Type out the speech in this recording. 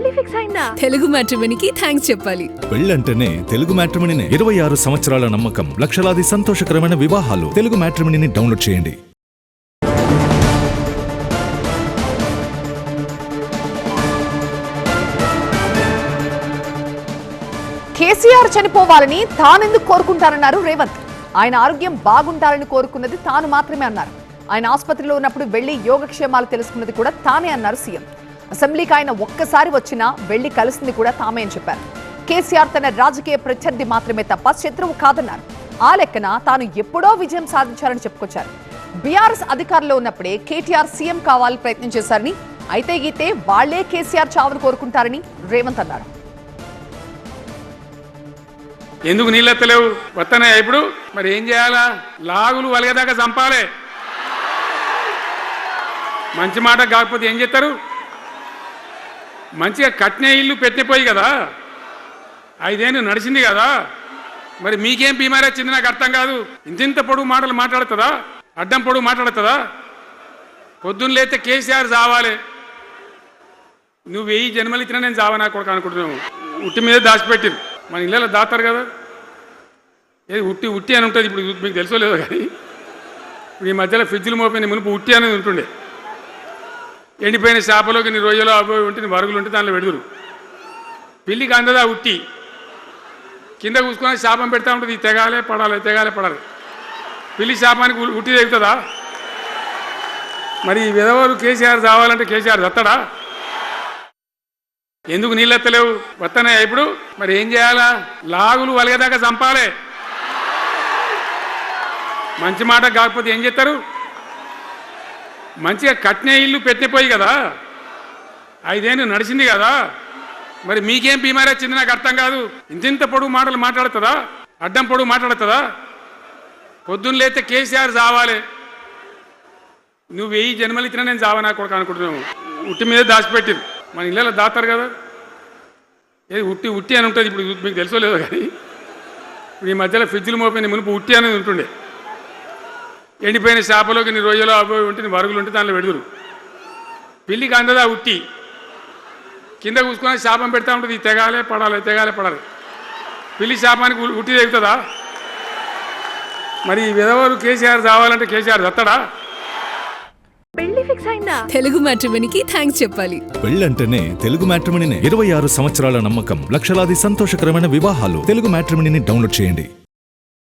పెళ్లి ఫిక్స్ అయిందా? తెలుగు మ్యాట్రిమోనీకి థ్యాంక్స్ చెప్పాలి. పెళ్ళంటేనే తెలుగు మ్యాట్రిమోనీనే. 26 సంవత్సరాల నమ్మకం, లక్షలాది సంతోషకరమైన వివాహాలు. తెలుగు మ్యాట్రిమోనీని డౌన్లోడ్ చేయండి. కేసీఆర్ చనిపోవాలని తానెందుకు కోరుకుంటారన్నారు రేవంత్. ఆయన ఆరోగ్యం బాగుంటారని కోరుకున్నది తాను మాత్రమే అన్నారు. ఆయన ఆసుపత్రిలో ఉన్నప్పుడు వెళ్లి యోగక్షేమాలు తెలుసుకున్నది కూడా తానే అన్నారు సీఎం. అసెంబ్లీకి ఆయన ఒక్కసారి వచ్చినా వెళ్లి కలిసింది కూడా తామే అని చెప్పారు. కేసీఆర్ తన రాజకీయ ప్రత్యర్థి మాత్రమే తప్ప శత్రువు కాదన్నారు. ఆ లెక్కన తాను ఎప్పుడో విజయం సాధించారని చెప్పుకొచ్చారు. బీఆర్ఎస్ అధికారంలో ఉన్నప్పుడే కేటీఆర్ సీఎం కావాలని ప్రయత్నం చేశారని, అయితే గీతే వాళ్లే కేసీఆర్ చావును కోరుకుంటారని రేవంత్ అన్నారు. ఎందుకు నీళ్ళెత్తలేవు? వస్తున్నాయా ఇప్పుడు? మరి ఏం చేయాలా? లాగులు వలగదాకా చంపాలే. మంచి మాట కాకపోతే ఏం చేస్తారు? మంచిగా కట్నే ఇల్లు పెట్టిపోయి కదా, 5 ఏళ్ళు నడిచింది కదా, మరి మీకేం బీమారీ వచ్చింది నాకు అర్థం కాదు. ఇంతింత పొడుగు మాటలు మాట్లాడుతుందా? అడ్డం పొడుగు మాట్లాడుతుందా? పొద్దున్న లేతే కేసీఆర్ చావాలి, నువ్వు 1000 జన్మలు ఇచ్చినా నేను చావనా కొడుకు అనుకుంటున్నావు. ఉట్టి మీద దాచిపెట్టిరు, మన ఇళ్ళలో దాతారు కదా. ఏది ఉట్టి ఉట్టి అని ఉంటుంది. ఇప్పుడు మీకు తెలుసో లేదో కానీ ఇప్పుడు ఈ మధ్యలో ఫ్రిడ్జ్లు మోపోయిన మునుపు ఉట్టి అనేది ఉంటుండే. ఎండిపోయిన చేపలోకి నీ రొయ్యలో అపోయి ఉంటే నీ వరుగులు ఉంటే దాంట్లో పెడుదురు. పిల్లికి అందదా ఉట్టి, కింద కూసుకొని శాపం పెడతా ఉంటుంది. తెగాలే పడాలి, తెగాలే పడాలి. పిల్లి శాపానికి ఉట్టి తెగుతుందా? మరి విధవలు కేసీఆర్ చావాలంటే కేసీఆర్ చత్తడా? ఎందుకు నీళ్ళెత్తలేవు? వస్తున్నాయా ఇప్పుడు? మరి ఏం చేయాలా? లాగులు వలగదాకా చంపాలే. మంచి మాట కాకపోతే ఏం చేస్తారు? మంచిగా కట్నే ఇల్లు పెట్టిపోయి కదా, 5 ఏళ్ళు నడిచింది కదా, మరి మీకేం బీమారీ వచ్చింది నాకు అర్థం కాదు. ఇంతింత పొడుగు మాటలు మాట్లాడుతుందా? అడ్డం పొడుగు మాట్లాడుతుందా? పొద్దున్న లేతే కేసీఆర్ చావాలి, నువ్వు 1000 జన్మలు ఇచ్చినా నేను చావనా కొడుకు అనుకుంటున్నావు. ఉట్టి మీద దాచిపెట్టిరు, మన ఇళ్ళలో దాతారు కదా. ఏది ఉట్టి ఉట్టి అని ఉంటుంది. ఇప్పుడు మీకు తెలుసో లేదో కానీ ఇప్పుడు ఈ మధ్యలో ఫ్రిడ్జ్లు మోపోయిన మునుపు ఉట్టి అనేది ఉంటుండే. ఎండిపోయిన చేపలోకి నీ రొయ్యలో అపోయి ఉంటే నీ వరుగులు ఉంటే దాంట్లో పెడుదురు. పిల్లికి అందదా ఉట్టి, కింద కూసుకొని శాపం పెడతా ఉంటుంది. తెగాలే పడాలి, తెగాలే పడాలి. పిల్లి శాపానికి ఉట్టి తెగుతుందా? మరి విధవలు కేసీఆర్ చావాలంటే కేసీఆర్ చత్తడా? పెళ్లి ఫిక్స్ అయిందా? తెలుగు మ్యాట్రిమోనీకి థ్యాంక్స్ చెప్పాలి. పెళ్ళంటేనే తెలుగు మ్యాట్రిమోనీనే. 26 సంవత్సరాల నమ్మకం, లక్షలాది సంతోషకరమైన వివాహాలు. తెలుగు మ్యాట్రిమోనీని డౌన్లోడ్ చేయండి.